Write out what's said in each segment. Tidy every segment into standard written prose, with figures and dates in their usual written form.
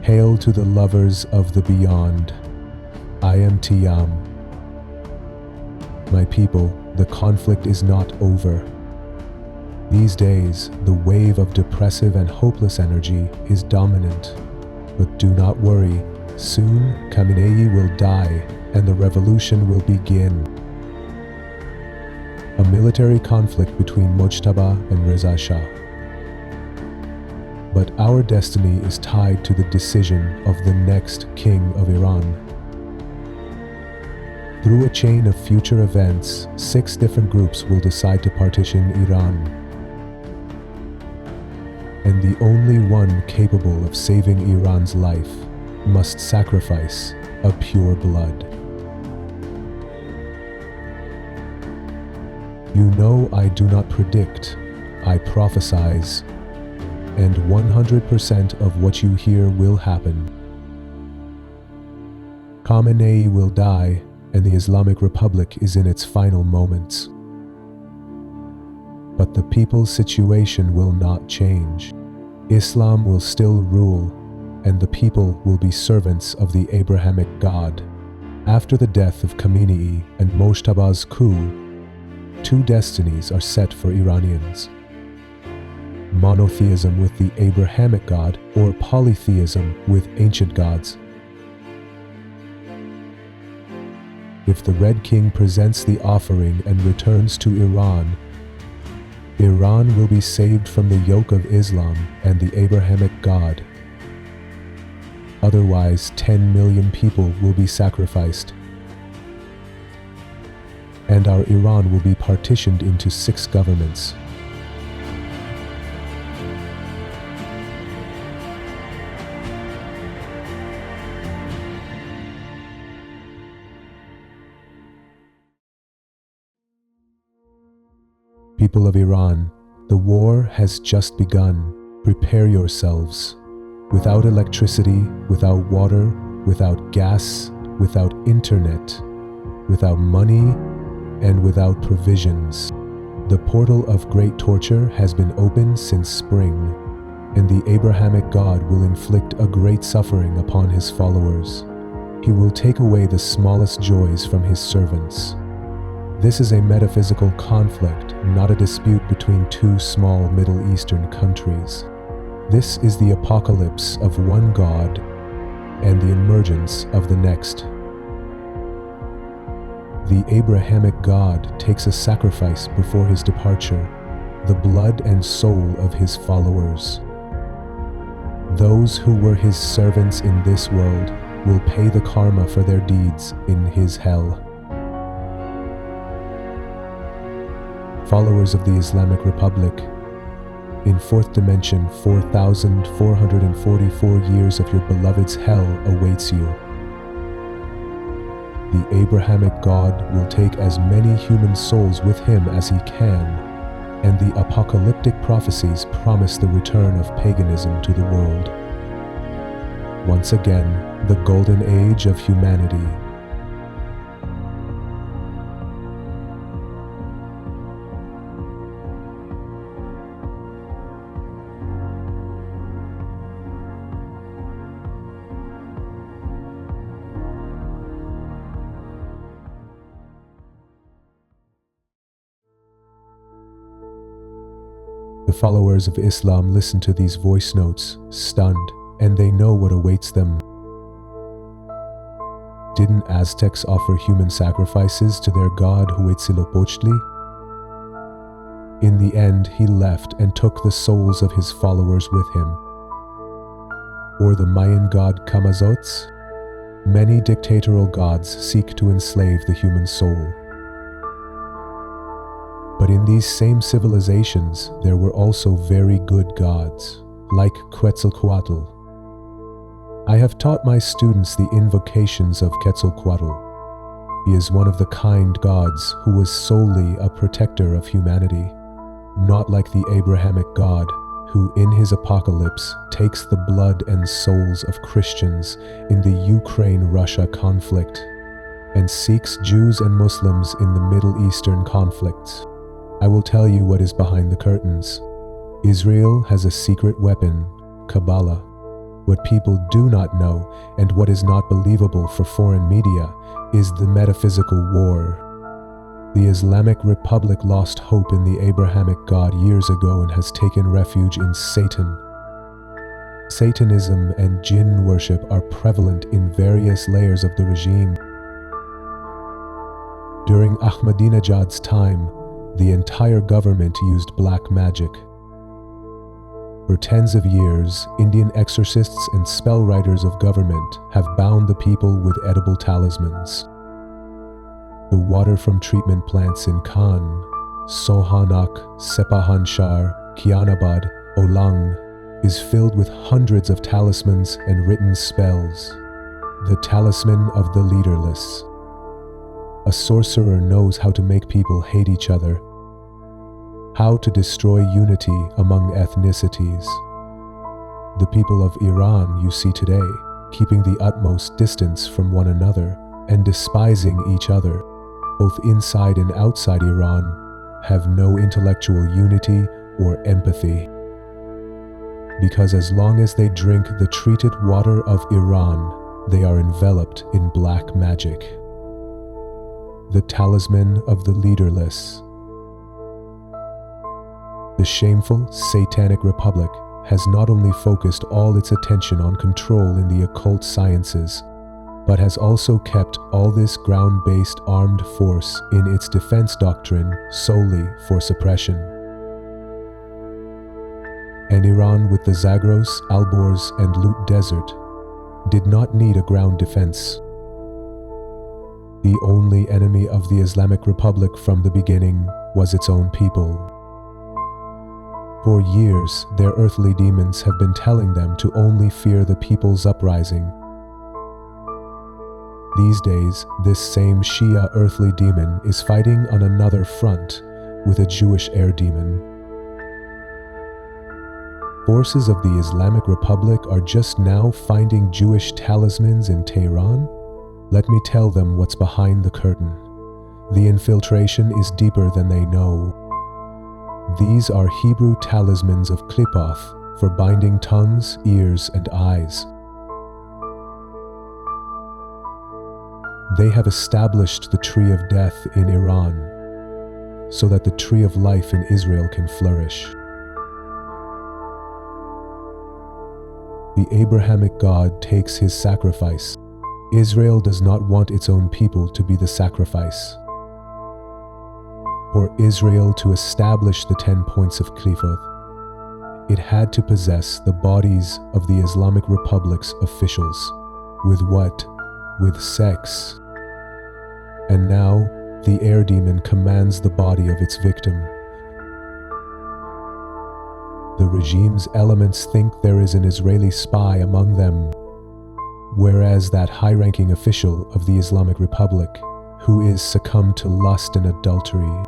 Hail to the lovers of the beyond. I am Theiam. My people, the conflict is not over. These days, the wave of depressive and hopeless energy is dominant. But do not worry, soon Khamenei will die and the revolution will begin. A military conflict between Mojtaba and Reza Shah. But our destiny is tied to the decision of the next king of Iran. Through a chain of future events, 6 different groups will decide to partition Iran. And the only one capable of saving Iran's life must sacrifice a pure blood. You know I do not predict, I prophesize, and 100% of what you hear will happen. Khamenei will die, and the Islamic Republic is in its final moments. But the people's situation will not change. Islam will still rule, and the people will be servants of the Abrahamic God. After the death of Khamenei and Mojtaba's coup, 2 destinies are set for Iranians. Monotheism with the Abrahamic God, or polytheism with ancient gods. If the Red King presents the offering and returns to Iran, Iran will be saved from the yoke of Islam and the Abrahamic God. Otherwise, 10 million people will be sacrificed. And our Iran will be partitioned into 6 governments. People of Iran, the war has just begun. Prepare yourselves. Without electricity, without water, without gas, without internet, without money, and without provisions. The portal of great torture has been open since spring, and the Abrahamic God will inflict a great suffering upon his followers. He will take away the smallest joys from his servants. This is a metaphysical conflict, not a dispute between 2 small Middle Eastern countries. This is the apocalypse of one God and the emergence of the next. The Abrahamic God takes a sacrifice before his departure, the blood and soul of his followers. Those who were his servants in this world will pay the karma for their deeds in his hell. Followers of the Islamic Republic, in 4th dimension, 4,444 years of your beloved's hell awaits you. The Abrahamic God will take as many human souls with him as he can, and the apocalyptic prophecies promise the return of paganism to the world. Once again, the golden age of humanity. The followers of Islam listen to these voice notes, stunned, and they know what awaits them. Didn't Aztecs offer human sacrifices to their god Huitzilopochtli? In the end, he left and took the souls of his followers with him. Or the Mayan god Camazotz? Many dictatorial gods seek to enslave the human soul. But in these same civilizations, there were also very good gods, like Quetzalcoatl. I have taught my students the invocations of Quetzalcoatl. He is one of the kind gods who was solely a protector of humanity, not like the Abrahamic God, who in his apocalypse takes the blood and souls of Christians in the Ukraine-Russia conflict, and seeks Jews and Muslims in the Middle Eastern conflicts. I will tell you what is behind the curtains. Israel has a secret weapon, Kabbalah, What people do not know, and what is not believable for foreign media, is the metaphysical war. The Islamic Republic lost hope in the Abrahamic God years ago and has taken refuge in Satan. Satanism and jinn worship are prevalent in various layers of the regime. During Ahmadinejad's time, the entire government used black magic. For tens of years, Indian exorcists and spellwriters of government have bound the people with edible talismans. The water from treatment plants in Khan, Sohanak, Sepahanshar, Kianabad, Olang is filled with hundreds of talismans and written spells. The talisman of the leaderless. A sorcerer knows how to make people hate each other, how to destroy unity among ethnicities. The people of Iran you see today, keeping the utmost distance from one another and despising each other, both inside and outside Iran, have no intellectual unity or empathy. Because as long as they drink the treated water of Iran, they are enveloped in black magic. The talisman of the leaderless. The shameful, satanic republic has not only focused all its attention on control in the occult sciences, but has also kept all this ground-based armed force in its defense doctrine solely for suppression. And Iran, with the Zagros, Alborz, and Lut Desert, did not need a ground defense. The only enemy of the Islamic Republic from the beginning was its own people. For years, their earthly demons have been telling them to only fear the people's uprising. These days, this same Shia earthly demon is fighting on another front with a Jewish air demon. Forces of the Islamic Republic are just now finding Jewish talismans in Tehran? Let me tell them what's behind the curtain. The infiltration is deeper than they know. These are Hebrew talismans of Klipoth for binding tongues, ears, and eyes. They have established the tree of death in Iran so that the tree of life in Israel can flourish. The Abrahamic God takes his sacrifice. Israel does not want its own people to be the sacrifice. For Israel to establish the 10 points of Klipoth, it had to possess the bodies of the Islamic Republic's officials. With what? With sex. And now, the air demon commands the body of its victim. The regime's elements think there is an Israeli spy among them, whereas that high-ranking official of the Islamic Republic, who is succumbed to lust and adultery,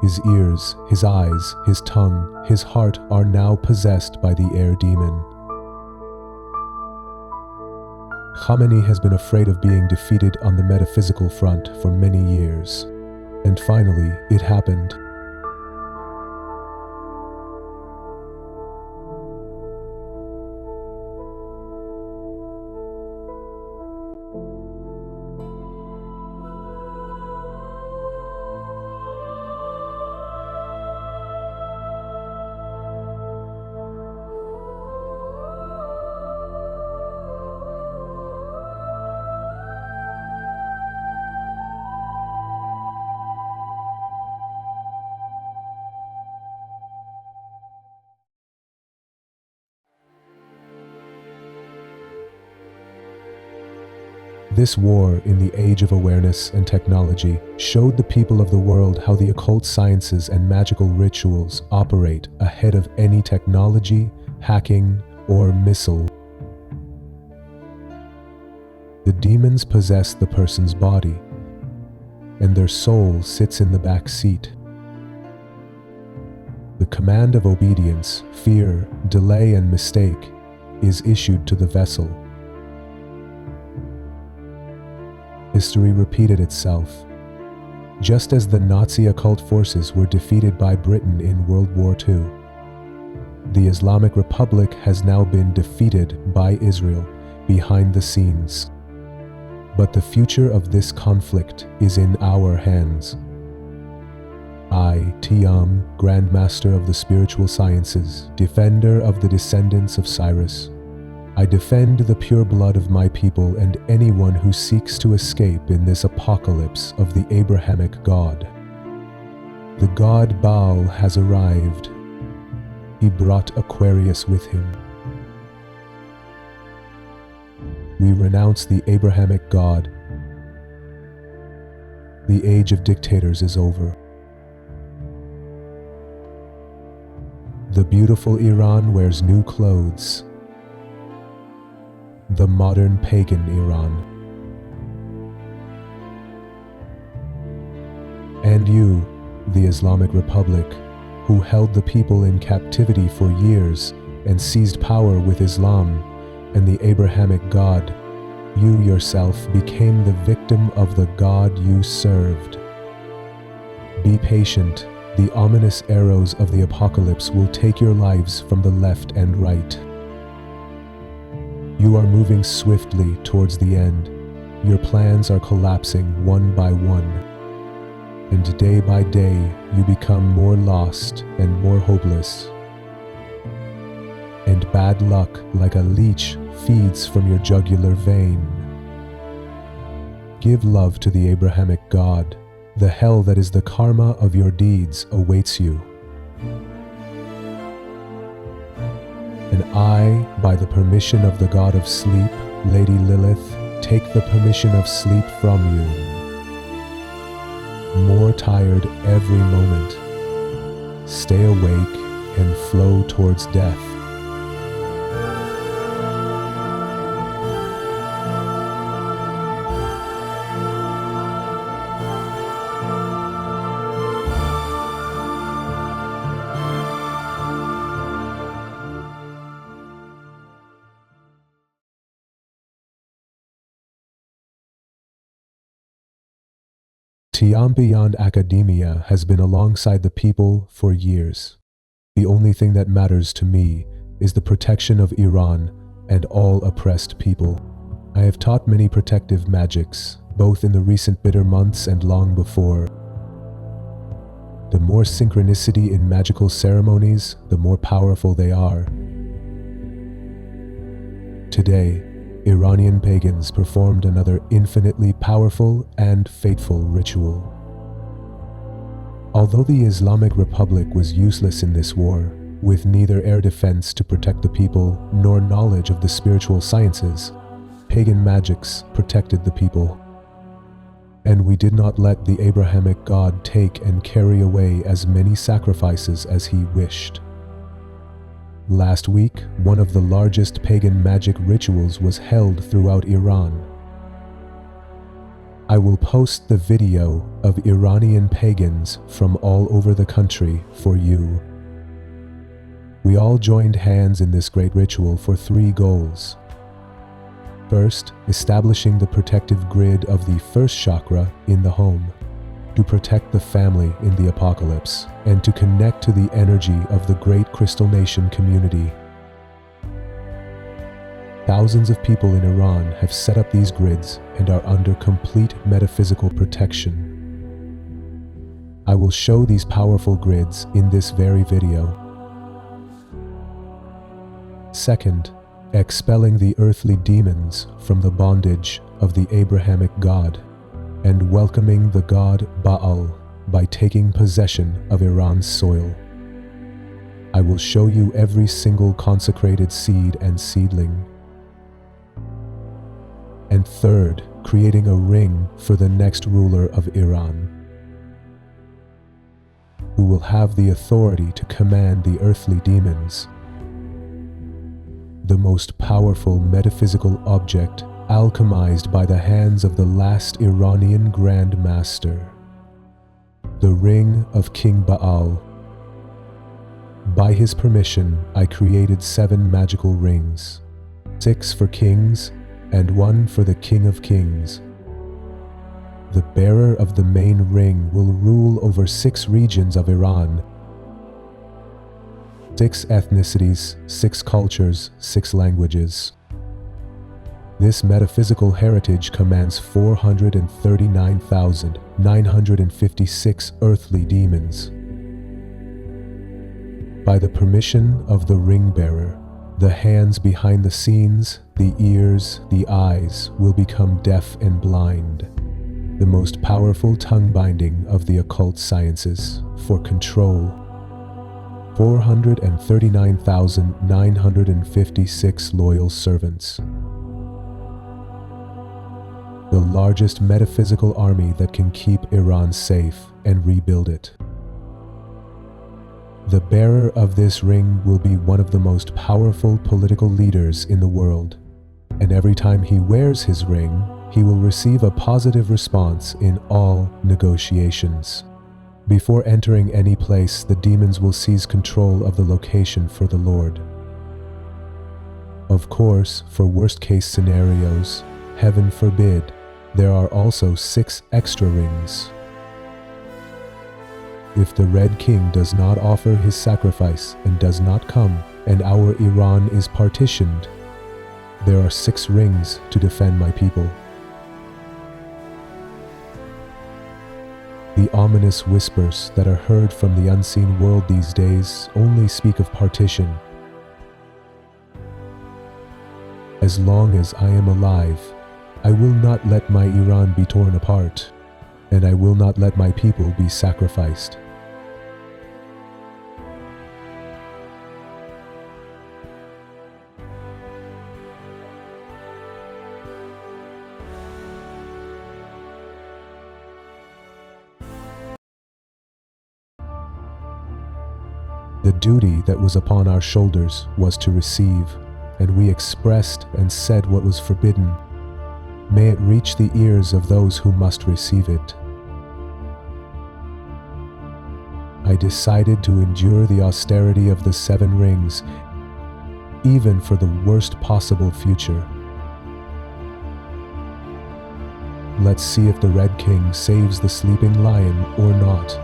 his ears, his eyes, his tongue, his heart are now possessed by the air demon. Khamenei has been afraid of being defeated on the metaphysical front for many years. And finally, it happened. This war in the age of awareness and technology showed the people of the world how the occult sciences and magical rituals operate ahead of any technology, hacking, or missile. The demons possess the person's body, and their soul sits in the back seat. The command of obedience, fear, delay, and mistake is issued to the vessel. History repeated itself. Just as the Nazi occult forces were defeated by Britain in World War II, The Islamic Republic has now been defeated by Israel behind the scenes. But the future of this conflict is in our hands. I, Theiam, Grand Master of the spiritual sciences, defender of the descendants of Cyrus, I defend the pure blood of my people and anyone who seeks to escape in this apocalypse of the Abrahamic God. The god Baal has arrived. He brought Aquarius with him. We renounce the Abrahamic God. The age of dictators is over. The beautiful Iran wears new clothes. The modern pagan Iran. And you, the Islamic Republic, who held the people in captivity for years and seized power with Islam and the Abrahamic God, you yourself became the victim of the God you served. Be patient. The ominous arrows of the apocalypse will take your lives from the left and right. You are moving swiftly towards the end. Your plans are collapsing one by one. And day by day, you become more lost and more hopeless. And bad luck, like a leech, feeds from your jugular vein. Give love to the Abrahamic God. The hell that is the karma of your deeds awaits you. And I, by the permission of the god of sleep, Lady Lilith, take the permission of sleep from you. More tired every moment. Stay awake and flow towards death. Theiam beyond academia has been alongside the people for years. The only thing that matters to me is the protection of Iran and all oppressed people. I have taught many protective magics, both in the recent bitter months and long before. The more synchronicity in magical ceremonies, the more powerful they are. Today, Iranian pagans performed another infinitely powerful and fateful ritual. Although the Islamic Republic was useless in this war, with neither air defense to protect the people nor knowledge of the spiritual sciences, pagan magics protected the people. And we did not let the Abrahamic God take and carry away as many sacrifices as he wished. Last week, one of the largest pagan magic rituals was held throughout Iran. I will post the video of Iranian pagans from all over the country for you. We all joined hands in this great ritual for 3 goals. First, establishing the protective grid of the first chakra in the home, to protect the family in the apocalypse, and to connect to the energy of the great Crystal Nation community. Thousands of people in Iran have set up these grids and are under complete metaphysical protection. I will show these powerful grids in this very video. Second, expelling the earthly demons from the bondage of the Abrahamic God, and welcoming the god Baal by taking possession of Iran's soil. I will show you every single consecrated seed and seedling. And third, creating a ring for the next ruler of Iran, who will have the authority to command the earthly demons. The most powerful metaphysical object alchemized by the hands of the last Iranian Grand Master, the ring of king-Baal. By his permission, I created 7 magical rings, 6 for kings and 1 for the King of Kings. The bearer of the main ring will rule over 6 regions of Iran. 6 ethnicities, 6 cultures, 6 languages. This metaphysical heritage commands 439,956 earthly demons. By the permission of the ring bearer, the hands behind the scenes, the ears, the eyes will become deaf and blind. The most powerful tongue binding of the occult sciences for control. 439,956 loyal servants. The largest metaphysical army that can keep Iran safe and rebuild it. The bearer of this ring will be one of the most powerful political leaders in the world, and every time he wears his ring, he will receive a positive response in all negotiations. Before entering any place, the demons will seize control of the location for the Lord. Of course, for worst-case scenarios, heaven forbid, there are also 6 extra rings. If the Red King does not offer his sacrifice and does not come, and our Iran is partitioned, there are 6 rings to defend my people. The ominous whispers that are heard from the unseen world these days only speak of partition. As long as I am alive, I will not let my Iran be torn apart, and I will not let my people be sacrificed. The duty that was upon our shoulders was to receive, and we expressed and said what was forbidden. May it reach the ears of those who must receive it. I decided to endure the austerity of the 7 rings, even for the worst possible future. Let's see if the Red King saves the sleeping lion or not.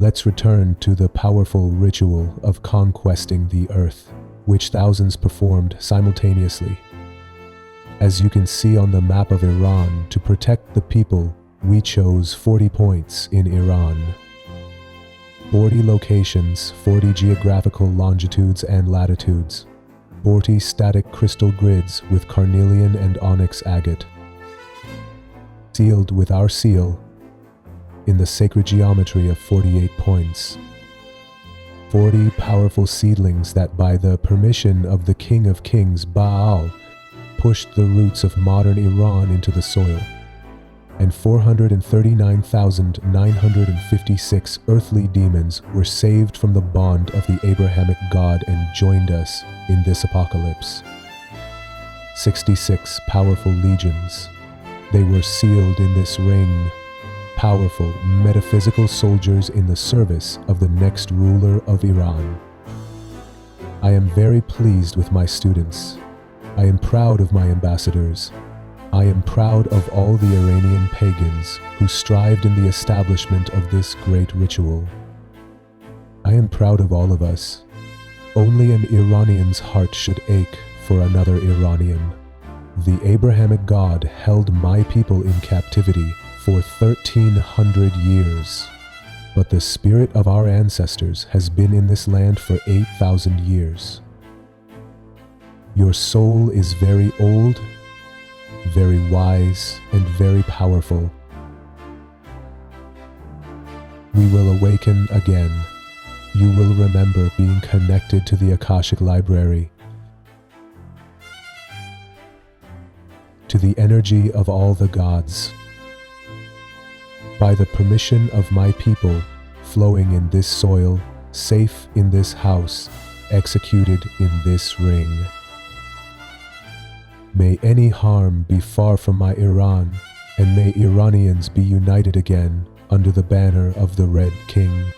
Let's return to the powerful ritual of conquesting the earth, which thousands performed simultaneously. As you can see on the map of Iran, to protect the people, we chose 40 points in Iran. 40 locations, 40 geographical longitudes and latitudes, 40 static crystal grids with carnelian and onyx agate. Sealed with our seal, in the sacred geometry of 48 points. 40 powerful seedlings that by the permission of the King of Kings, Baal, pushed the roots of modern Iran into the soil. And 439,956 earthly demons were saved from the bond of the Abrahamic God and joined us in this apocalypse. 66 powerful legions. They were sealed in this ring. Powerful metaphysical soldiers in the service of the next ruler of Iran. I am very pleased with my students. I am proud of my ambassadors. I am proud of all the Iranian pagans who strived in the establishment of this great ritual. I am proud of all of us. Only an Iranian's heart should ache for another Iranian. The Abrahamic God held my people in captivity for 1,300 years, but the spirit of our ancestors has been in this land for 8,000 years. Your soul is very old, very wise, and very powerful. We will awaken again. You will remember being connected to the Akashic Library, to the energy of all the gods. By the permission of my people, flowing in this soil, safe in this house, executed in this ring. May any harm be far from my Iran, and may Iranians be united again under the banner of the Red King.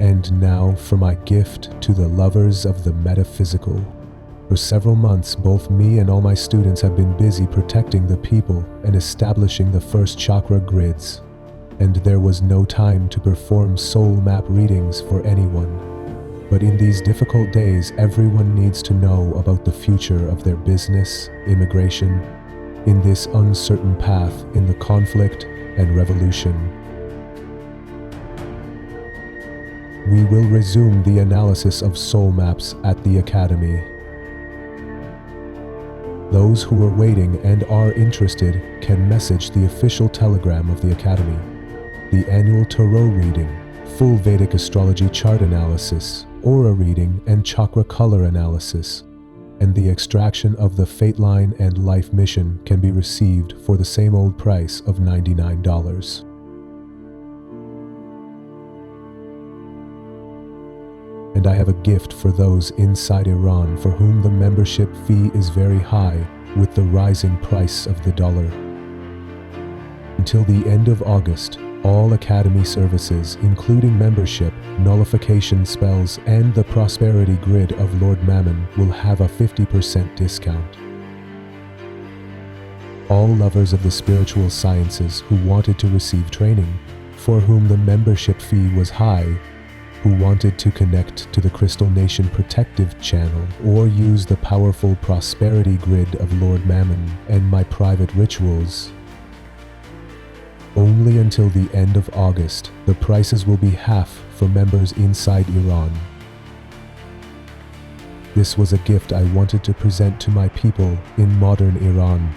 And now for my gift to the lovers of the metaphysical. For several months, both me and all my students have been busy protecting the people and establishing the first chakra grids. And there was no time to perform soul map readings for anyone. But in these difficult days, everyone needs to know about the future of their business, immigration, in this uncertain path in the conflict and revolution. We will resume the analysis of soul maps at the Academy. Those who are waiting and are interested can message the official telegram of the Academy. The annual tarot reading, full Vedic astrology chart analysis, aura reading and chakra color analysis, and the extraction of the fate line and life mission can be received for the same old price of $99. And I have a gift for those inside Iran for whom the membership fee is very high with the rising price of the dollar. Until the end of August, all Academy services, including membership, nullification spells, and the prosperity grid of Lord Mammon will have a 50% discount. All lovers of the spiritual sciences who wanted to receive training, for whom the membership fee was high, who wanted to connect to the Crystal Nation Protective Channel or use the powerful prosperity grid of Lord Mammon and my private rituals. Only until the end of August, the prices will be half for members inside Iran. This was a gift I wanted to present to my people in modern Iran.